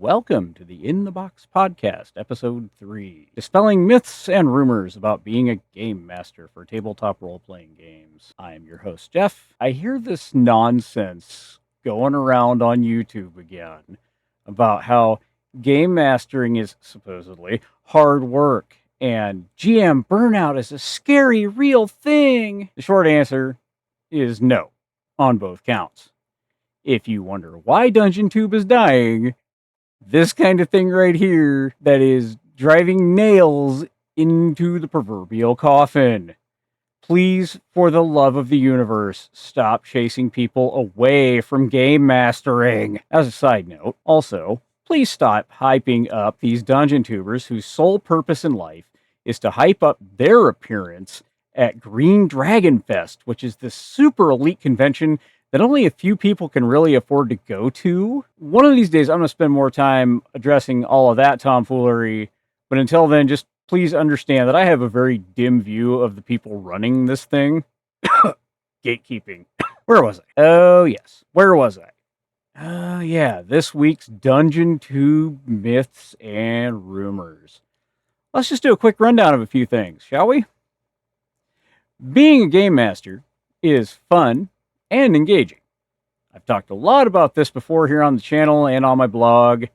Welcome to the In the Box Podcast, Episode 3, dispelling myths and rumors about being a game master for tabletop role-playing games. I am your host, Jeff. I hear this nonsense going around on YouTube again about how game mastering is supposedly hard work and GM burnout is a scary, real thing. The short answer is no, on both counts. If you wonder why DungeonTube is dying, this kind of thing right here that is driving nails into the proverbial coffin. Please, for the love of the universe, stop chasing people away from game mastering. As a side note, also, please stop hyping up these dungeon tubers whose sole purpose in life is to hype up their appearance at Green Dragon Fest, which is this super elite convention that only a few people can really afford to go to. One of these days, I'm going to spend more time addressing all of that tomfoolery. But until then, just please understand that I have a very dim view of the people running this thing. Gatekeeping. Where was I? Oh, yes. Where was I? Yeah, this week's DungeonTube myths and rumors. Let's just do a quick rundown of a few things, shall we? Being a game master is fun and engaging. I've talked a lot about this before here on the channel and on my blog,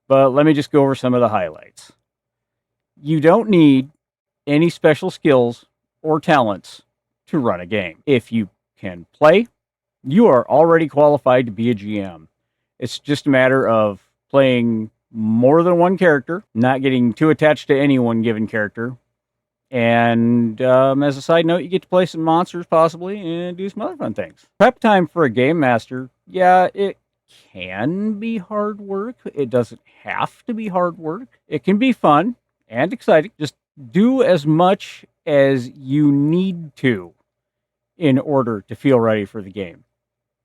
but let me just go over some of the highlights. You don't need any special skills or talents to run a game. If you can play, you are already qualified to be a GM. It's just a matter of playing more than one character, not getting too attached to any one given character. And as a side note, you get to play some monsters possibly and do some other fun things. Prep time for a game master, yeah, it can be hard work. It doesn't have to be hard work. It can be fun and exciting. Just do as much as you need to in order to feel ready for the game.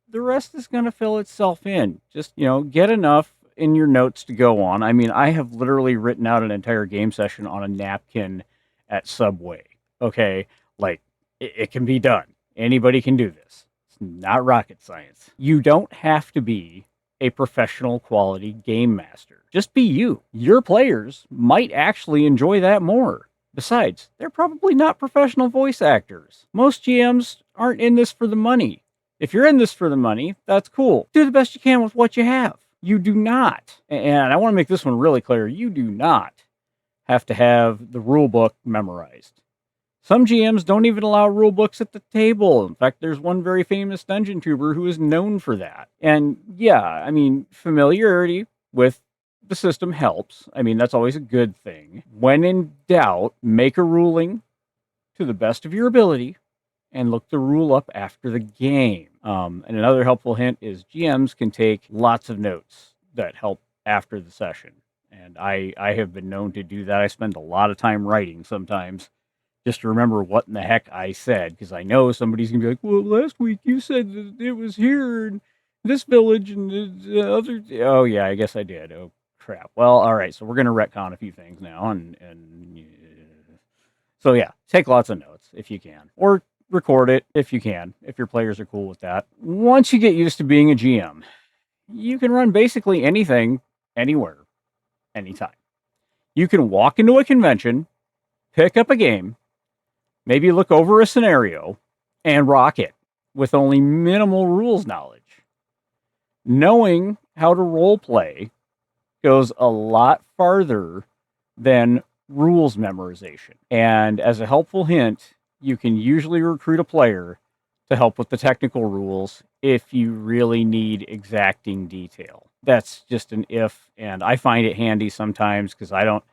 The rest is going to fill itself in. Just, get enough in your notes to go on. I mean, I have literally written out an entire game session on a napkin at Subway. Okay, like it can be done. Anybody can do this. It's not rocket science. You don't have to be a professional quality game master. Just be you. Your players might actually enjoy that more. Besides, they're probably not professional voice actors. Most GMs aren't in this for the money. If you're in this for the money, that's cool. Do the best you can with what you have. You do not, and I want to make this one really clear, you do not have to have the rule book memorized. Some GMs don't even allow rule books at the table. In fact, there's one very famous dungeon tuber who is known for that. And yeah, I mean, familiarity with the system helps. I mean, that's always a good thing. When in doubt, make a ruling to the best of your ability and look the rule up after the game. And another helpful hint is GMs can take lots of notes that help after the session. And I have been known to do that. I spend a lot of time writing sometimes just to remember what in the heck I said, because I know somebody's going to be like, well, last week you said that it was here in this village and the other. Oh, yeah, I guess I did. Oh, crap. Well, all right. So we're going to retcon a few things now. So, yeah, take lots of notes if you can. Or record it if you can, if your players are cool with that. Once you get used to being a GM, you can run basically anything, anywhere, anytime. You can walk into a convention, pick up a game, maybe look over a scenario, and rock it with only minimal rules knowledge. Knowing how to role play goes a lot farther than rules memorization. And as a helpful hint, you can usually recruit a player to help with the technical rules if you really need exacting detail. That's just an if, and I find it handy sometimes because I don't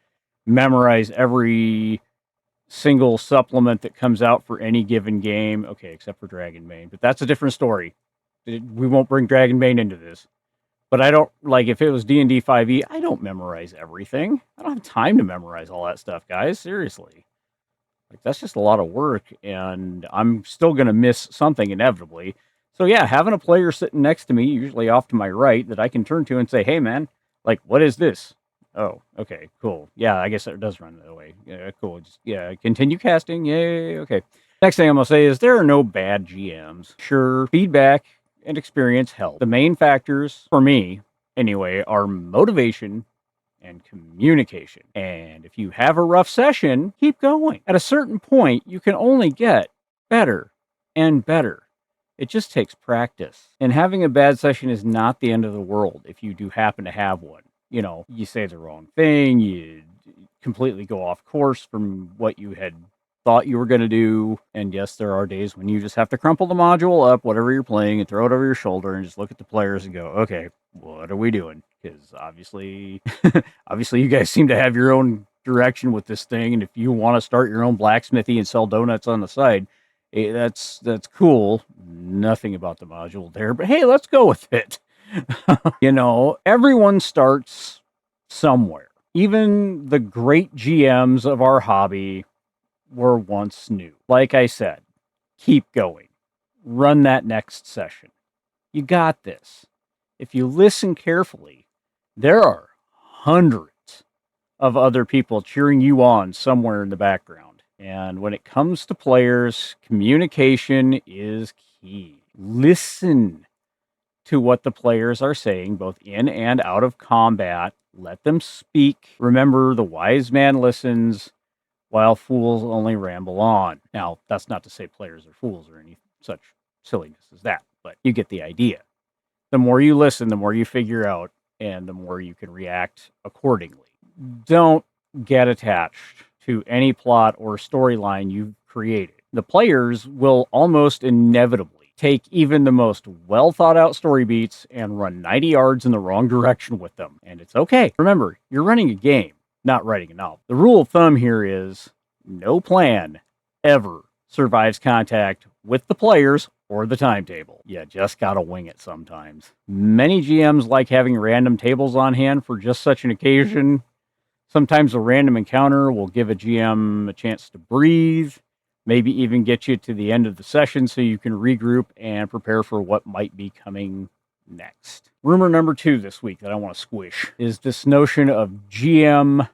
memorize every single supplement that comes out for any given game. Okay, except for Dragonbane, but that's a different story. We won't bring Dragonbane into this. But I don't, like, if it was D&D 5e, I don't memorize everything. I don't have time to memorize all that stuff, guys. Seriously. Like, that's just a lot of work, and I'm still going to miss something inevitably. So, yeah, having a player sitting next to me, usually off to my right, that I can turn to and say, hey, man, like, what is this? Oh, okay, cool. Yeah, I guess it does run that way. Yeah, cool. Just, yeah, continue casting. Yay, okay. Next thing I'm going to say is there are no bad GMs. Sure, feedback and experience help. The main factors for me anyway, are motivation and communication. And if you have a rough session, keep going. At a certain point, you can only get better and better. It just takes practice. And having a bad session is not the end of the world if you do happen to have one. You know, you say the wrong thing, you completely go off course from what you had thought you were going to do. And yes, there are days when you just have to crumple the module up, whatever you're playing, and throw it over your shoulder and just look at the players and go, okay, what are we doing? Because obviously, obviously you guys seem to have your own direction with this thing. And if you want to start your own blacksmithy and sell donuts on the side, that's cool. Nothing about the module there, but hey, let's go with it. You know, everyone starts somewhere. Even the great GMs of our hobby were once new. Like I said, keep going. Run that next session. You got this. If you listen carefully, there are hundreds of other people cheering you on somewhere in the background. And when it comes to players, communication is key. Listen to what the players are saying, both in and out of combat. Let them speak. Remember, the wise man listens, while fools only ramble on. Now, that's not to say players are fools or any such silliness as that, but you get the idea. The more you listen, the more you figure out, and the more you can react accordingly. Don't get attached to any plot or storyline you've created. The players will almost inevitably take even the most well thought out story beats and run 90 yards in the wrong direction with them. And it's okay. Remember, you're running a game, not writing a novel. The rule of thumb here is no plan ever survives contact with the players or the timetable. You just gotta wing it sometimes. Many GMs like having random tables on hand for just such an occasion. Sometimes a random encounter will give a GM a chance to breathe, maybe even get you to the end of the session so you can regroup and prepare for what might be coming next. Rumor number 2 this week that I want to squish is this notion of GM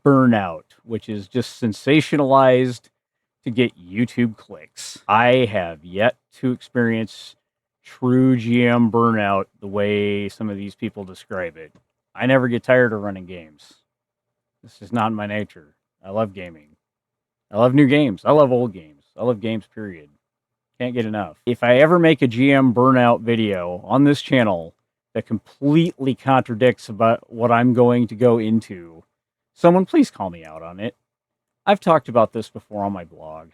burnout, which is just sensationalized to get YouTube clicks. I have yet to experience true GM burnout the way some of these people describe it. I never get tired of running games. This is not my nature. I love gaming. I love new games. I love old games. I love games, period. Can't get enough. If I ever make a GM burnout video on this channel that completely contradicts about what I'm going to go into, someone please call me out on it. I've talked about this before on my blog.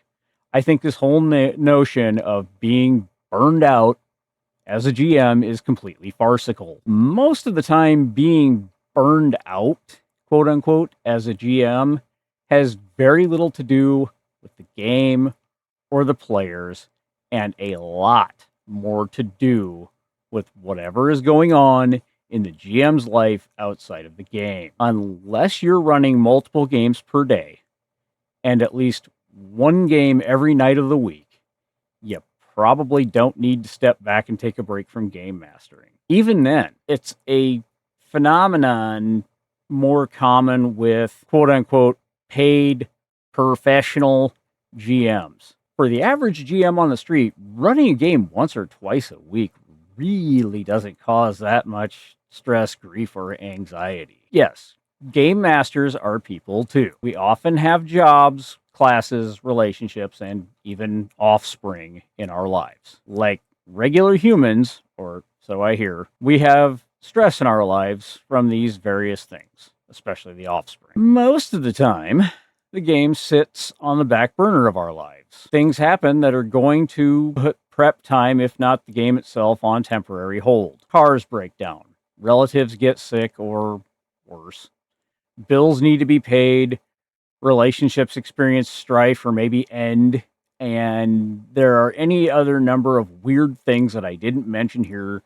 I think this whole notion of being burned out as a GM is completely farcical. Most of the time, being burned out, quote unquote, as a GM has very little to do with the game or the players, and a lot more to do with whatever is going on in the GM's life outside of the game. Unless you're running multiple games per day and at least one game every night of the week, you probably don't need to step back and take a break from game mastering. Even then, it's a phenomenon more common with quote unquote paid professional GMs. For the average GM on the street, running a game once or twice a week really doesn't cause that much stress, grief, or anxiety. Yes, game masters are people too. We often have jobs, classes, relationships, and even offspring in our lives. Like regular humans, or so I hear, we have stress in our lives from these various things, especially the offspring. Most of the time, the game sits on the back burner of our lives. Things happen that are going to put prep time, if not the game itself, on temporary hold. Cars break down. Relatives get sick or worse. Bills need to be paid. Relationships experience strife or maybe end. And there are any other number of weird things that I didn't mention here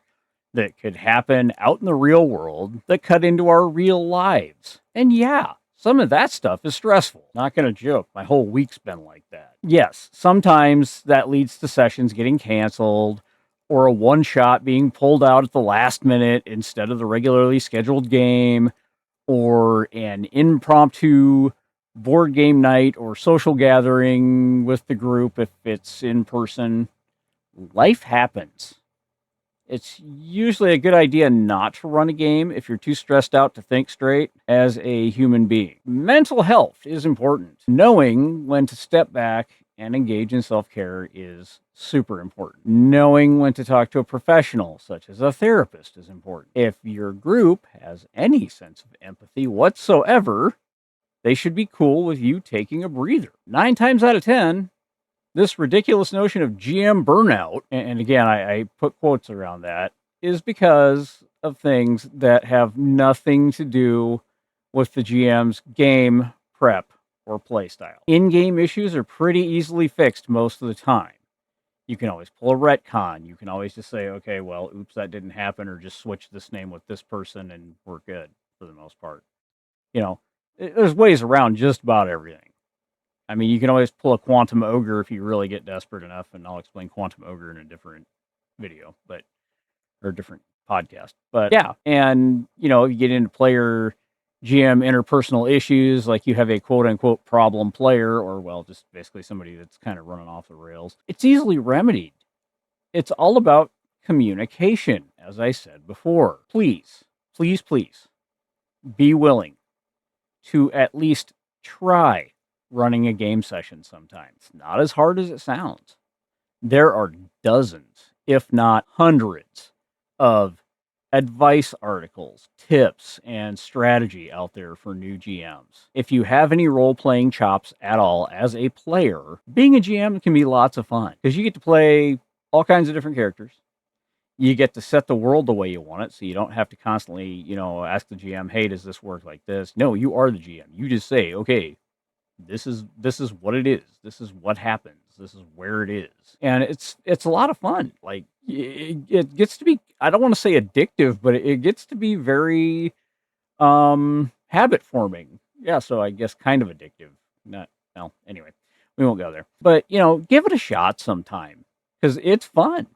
that could happen out in the real world that cut into our real lives. And yeah, some of that stuff is stressful. Not going to joke. My whole week's been like that. Yes, sometimes that leads to sessions getting canceled or a one-shot being pulled out at the last minute instead of the regularly scheduled game, or an impromptu board game night or social gathering with the group if it's in person. Life happens. It's usually a good idea not to run a game if you're too stressed out to think straight as a human being. Mental health is important. Knowing when to step back and engage in self-care is super important. Knowing when to talk to a professional, such as a therapist, is important. If your group has any sense of empathy whatsoever, they should be cool with you taking a breather. 9 times out of 10, this ridiculous notion of GM burnout, and again, I put quotes around that, is because of things that have nothing to do with the GM's game prep or playstyle. In-game issues are pretty easily fixed most of the time. You can always pull a retcon. You can always just say, okay, well, oops, that didn't happen, or just switch this name with this person and we're good for the most part. You know, there's ways around just about everything. I mean, you can always pull a quantum ogre if you really get desperate enough, and I'll explain quantum ogre in a different video, or a different podcast. But yeah, and you get into player GM interpersonal issues, like you have a quote unquote problem player, or well, just basically somebody that's kind of running off the rails. It's easily remedied. It's all about communication, as I said before. Please, please, please be willing to at least try running a game session sometimes. It's not as hard as it sounds. There are dozens, if not hundreds, of advice articles, tips, and strategy out there for new GMs. If you have any role-playing chops at all as a player, being a GM can be lots of fun because you get to play all kinds of different characters. You get to set the world the way you want it, so you don't have to constantly, ask the GM, hey, does this work like this? No, you are the GM. You just say, okay, this is what it is. This is what happens. This is where it is. And it's a lot of fun. Like it gets to be, I don't want to say addictive, but it gets to be very habit forming. Yeah, so I guess kind of addictive. Anyway, we won't go there. But, give it a shot sometime cuz it's fun.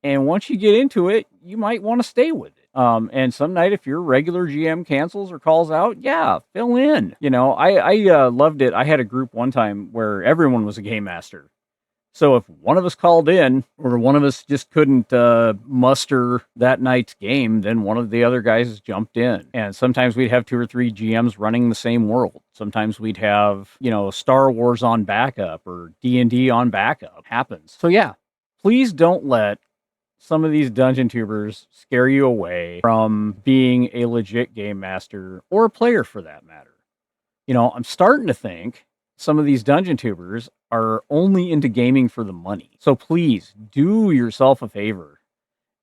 And once you get into it, you might want to stay with it. And some night, if your regular GM cancels or calls out, yeah, fill in. I loved it. I had a group one time where everyone was a game master. So if one of us called in or one of us just couldn't muster that night's game, then one of the other guys jumped in. And sometimes we'd have 2 or 3 GMs running the same world. Sometimes we'd have, Star Wars on backup or D&D on backup. Happens. So yeah, please don't let some of these dungeon tubers scare you away from being a legit game master or a player for that matter. I'm starting to think some of these dungeon tubers are only into gaming for the money. So please do yourself a favor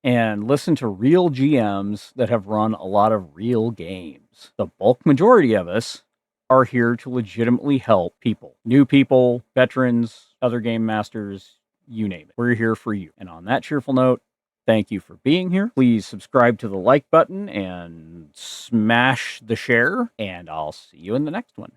and listen to real GMs that have run a lot of real games. The bulk majority of us are here to legitimately help people, new people, veterans, other game masters, you name it. We're here for you. And on that cheerful note, thank you for being here. Please subscribe to the like button and smash the share, and I'll see you in the next one.